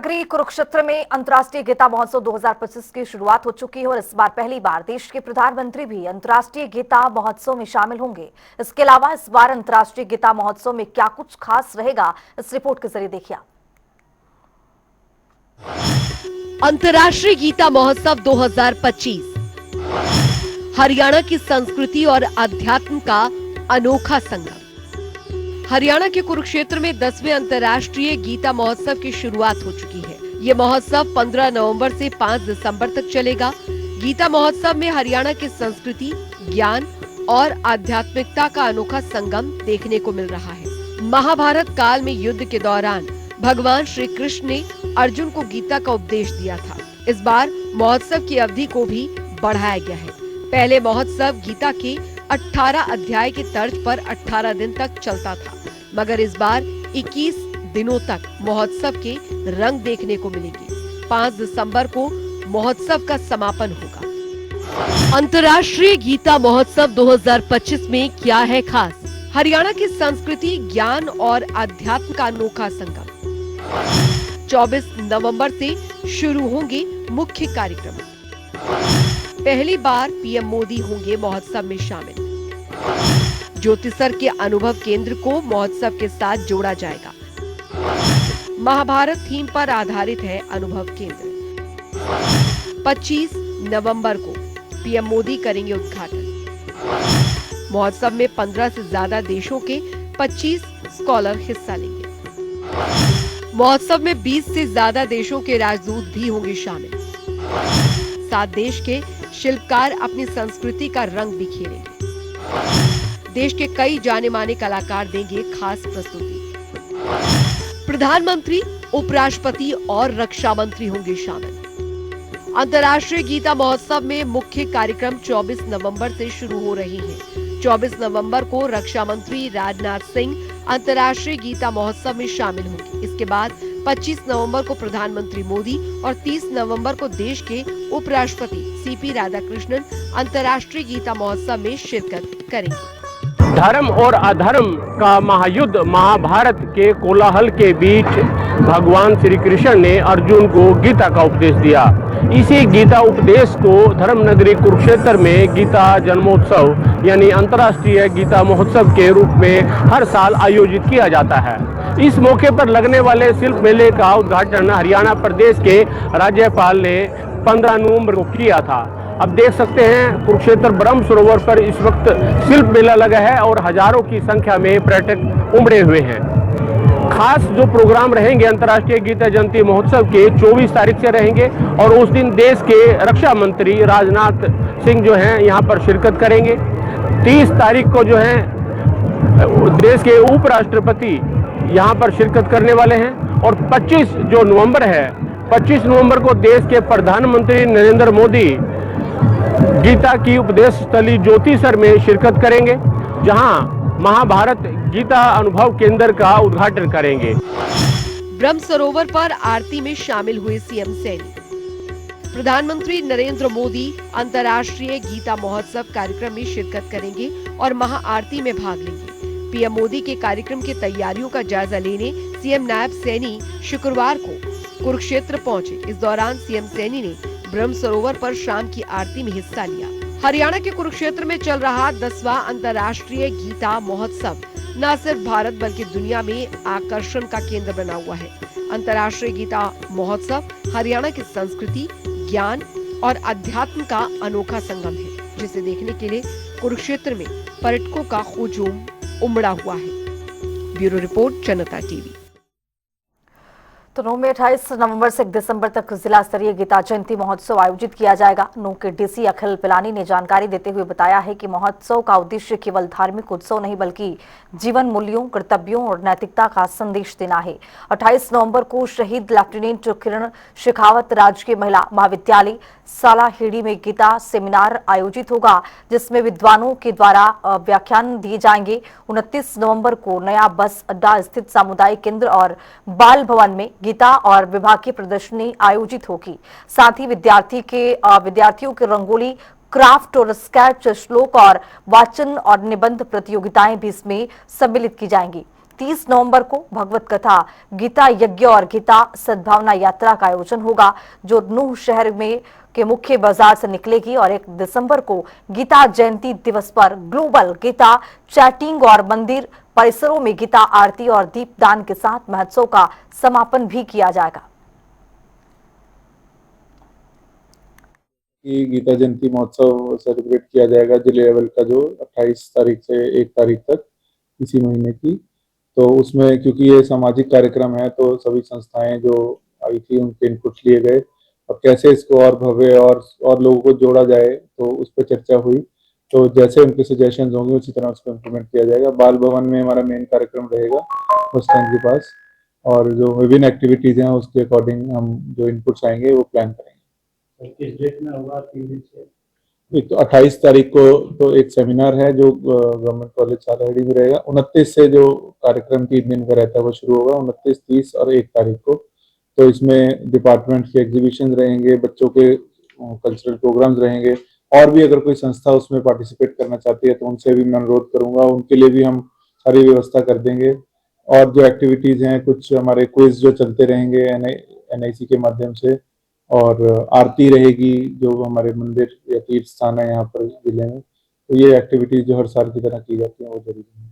नगरी कुरुक्षेत्र में अंतर्राष्ट्रीय गीता महोत्सव 2025 की शुरुआत हो चुकी है और इस बार पहली बार देश के प्रधानमंत्री भी अंतर्राष्ट्रीय गीता महोत्सव में शामिल होंगे। इसके अलावा इस बार अंतर्राष्ट्रीय गीता महोत्सव में क्या कुछ खास रहेगा, इस रिपोर्ट के जरिए देखिए। अंतर्राष्ट्रीय गीता महोत्सव 2025 हरियाणा की संस्कृति और अध्यात्म का अनोखा संगम। हरियाणा के कुरुक्षेत्र में 10वें अंतर्राष्ट्रीय गीता महोत्सव की शुरुआत हो चुकी है। ये महोत्सव 15 नवंबर से 5 दिसंबर तक चलेगा। गीता महोत्सव में हरियाणा की संस्कृति, ज्ञान और आध्यात्मिकता का अनोखा संगम देखने को मिल रहा है। महाभारत काल में युद्ध के दौरान भगवान श्री कृष्ण ने अर्जुन को गीता का उपदेश दिया था। इस बार महोत्सव की अवधि को भी बढ़ाया गया है। पहले महोत्सव गीता के 18 अध्याय की तर्ज पर 18 दिन तक चलता था, मगर इस बार 21 दिनों तक महोत्सव के रंग देखने को मिलेंगे। 5 दिसंबर को महोत्सव का समापन होगा। अंतर्राष्ट्रीय गीता महोत्सव 2025 में क्या है खास? हरियाणा की संस्कृति, ज्ञान और अध्यात्म का अनोखा संगम। 24 नवंबर से शुरू होंगे मुख्य कार्यक्रम। पहली बार पीएम मोदी होंगे महोत्सव में शामिल। ज्योतिसर के अनुभव केंद्र को महोत्सव के साथ जोड़ा जाएगा। महाभारत थीम पर आधारित है अनुभव केंद्र। 25 नवंबर को पीएम मोदी करेंगे उद्घाटन। महोत्सव में 15 से ज्यादा देशों के 25 स्कॉलर हिस्सा लेंगे। महोत्सव में 20 से ज्यादा देशों के राजदूत भी होंगे शामिल। 7 देश के शिल्पकार अपनी संस्कृति का रंग बिखेरेंगे। देश के कई जाने माने कलाकार देंगे खास प्रस्तुति। प्रधानमंत्री, उपराष्ट्रपति और रक्षा मंत्री होंगे शामिल। अंतर्राष्ट्रीय गीता महोत्सव में मुख्य कार्यक्रम 24 नवंबर से शुरू हो रहे हैं। 24 नवंबर को रक्षा मंत्री राजनाथ सिंह अंतर्राष्ट्रीय गीता महोत्सव में शामिल होंगे। इसके बाद 25 नवंबर को प्रधानमंत्री मोदी और 30 नवंबर को देश के उपराष्ट्रपति सीपी राधाकृष्णन अंतर्राष्ट्रीय गीता महोत्सव में शिरकत करेंगे। धर्म और अधर्म का महायुद्ध महाभारत के कोलाहल के बीच भगवान श्री कृष्ण ने अर्जुन को गीता का उपदेश दिया। इसी गीता उपदेश को धर्मनगरी कुरुक्षेत्र में गीता जन्मोत्सव यानी अंतर्राष्ट्रीय गीता महोत्सव के रूप में हर साल आयोजित किया जाता है। इस मौके पर लगने वाले शिल्प मेले का उद्घाटन हरियाणा प्रदेश के राज्यपाल ने 15 नवंबर को किया था। अब देख सकते हैं कुरुक्षेत्र ब्रह्म सरोवर पर इस वक्त शिल्प मेला लगा है और हजारों की संख्या में पर्यटक उमड़े हुए हैं। खास जो प्रोग्राम रहेंगे अंतर्राष्ट्रीय गीता जयंती महोत्सव के 24 तारीख से रहेंगे और उस दिन देश के रक्षा मंत्री राजनाथ सिंह जो हैं यहाँ पर शिरकत करेंगे। 30 तारीख को जो है देश के उपराष्ट्रपति यहाँ पर शिरकत करने वाले हैं और 25 जो नवंबर है, 25 नवंबर को देश के प्रधानमंत्री नरेंद्र मोदी गीता की उपदेश स्थली ज्योतिसर में शिरकत करेंगे, जहां महाभारत गीता अनुभव केंद्र का उद्घाटन करेंगे। ब्रह्म सरोवर पर आरती में शामिल हुए सीएम सैनी। प्रधानमंत्री नरेंद्र मोदी अंतर्राष्ट्रीय गीता महोत्सव कार्यक्रम में शिरकत करेंगे और महाआरती में भाग लेंगे। पीएम मोदी के कार्यक्रम की तैयारियों का जायजा लेने सीएम नायब सैनी शुक्रवार को कुरुक्षेत्र पहुंचे। इस दौरान सीएम सैनी ने ब्रह्म सरोवर पर शाम की आरती में हिस्सा लिया। हरियाणा के कुरुक्षेत्र में चल रहा 10वां अंतर्राष्ट्रीय गीता महोत्सव न सिर्फ भारत बल्कि दुनिया में आकर्षण का केंद्र बना हुआ है। अंतर्राष्ट्रीय गीता महोत्सव हरियाणा की संस्कृति, ज्ञान और अध्यात्म का अनोखा संगम है, जिसे देखने के लिए कुरुक्षेत्र में पर्यटकों का हुजूम उमड़ा हुआ है। ब्यूरो रिपोर्ट, जनता टीवी। तो नूह में 28 नवंबर से 1 दिसंबर तक जिला स्तरीय गीता जयंती महोत्सव आयोजित किया जाएगा। नूह के डीसी अखिल पिलानी ने जानकारी देते हुए बताया है कि महोत्सव का उद्देश्य केवल धार्मिक उत्सव नहीं बल्कि जीवन मूल्यों, कर्तव्यों और नैतिकता का संदेश देना है। 28 नवंबर को शहीद लेफ्टिनेंट किरण शेखावत राजकीय महिला महाविद्यालय सालाखेड़ी में गीता सेमिनार आयोजित होगा, जिसमें विद्वानों के द्वारा व्याख्यान दिए जाएंगे। 29 नवंबर को नया बस अड्डा स्थित सामुदायिक केंद्र और बाल भवन में गीता और विभागीय प्रदर्शनी आयोजित होगी। साथ ही विद्यार्थियों के रंगोली, क्राफ्ट और स्केच, श्लोक और वाचन और निबंध प्रतियोगिताएं भी इसमें सम्मिलित की जाएंगी। 30 नवंबर को भगवत कथा, गीता यज्ञ और गीता सद्भावना यात्रा का आयोजन होगा, जो नूह शहर में के मुख्य बाजार से निकलेगी और 1 दिसंबर को गीता जयंती दिवस पर ग्लोबल गीता चैटिंग और मंदिर परिसरों में गीता आरती और दीपदान के साथ महोत्सव का समापन भी किया जाएगा। कि गीता जयंती महोत्सव सेलिब्रेट किया जाएगा जिले लेवल का, जो 28 तारीख से 1 तारीख तक इसी महीने की। तो उसमें क्योंकि ये सामाजिक कार्यक्रम है तो सभी संस्थाएं जो आई थी उनके इनपुट लिए गए और कैसे इसको और भव्य और लोगों को जोड़ा जाए, तो उस पर चर्चा हुई। तो जैसे उनके सजेशंस होंगे उसी तरह उसको इम्प्लीमेंट किया जाएगा। बाल भवन में हमारा मेन कार्यक्रम रहेगा बस स्टैंड के पास, और जो विभिन्न एक्टिविटीज हैं उसके अकॉर्डिंग हम जो इनपुट्स आएंगे वो प्लान करेंगे। किस डेट में होगा? 3 दिन से एक तो 28 तारीख को तो एक सेमिनार है जो गवर्नमेंट कॉलेज सालाहड़ी में रहेगा। 29 से जो कार्यक्रम 3 दिन का रहता है वो शुरू होगा, 29, 30 और 1 तारीख को। तो इसमें डिपार्टमेंट के एग्जीबिशन रहेंगे, बच्चों के कल्चरल प्रोग्राम्स रहेंगे, और भी अगर कोई संस्था उसमें पार्टिसिपेट करना चाहती है तो उनसे भी मैं अनुरोध करूंगा, उनके लिए भी हम सारी व्यवस्था कर देंगे। और जो एक्टिविटीज हैं, कुछ हमारे क्विज जो चलते रहेंगे NIC के माध्यम से, और आरती रहेगी जो हमारे मंदिर या तीर्थ स्थान है यहाँ पर जिले में। तो ये एक्टिविटीज जो हर साल की तरह की जाती है वो जरूरी है।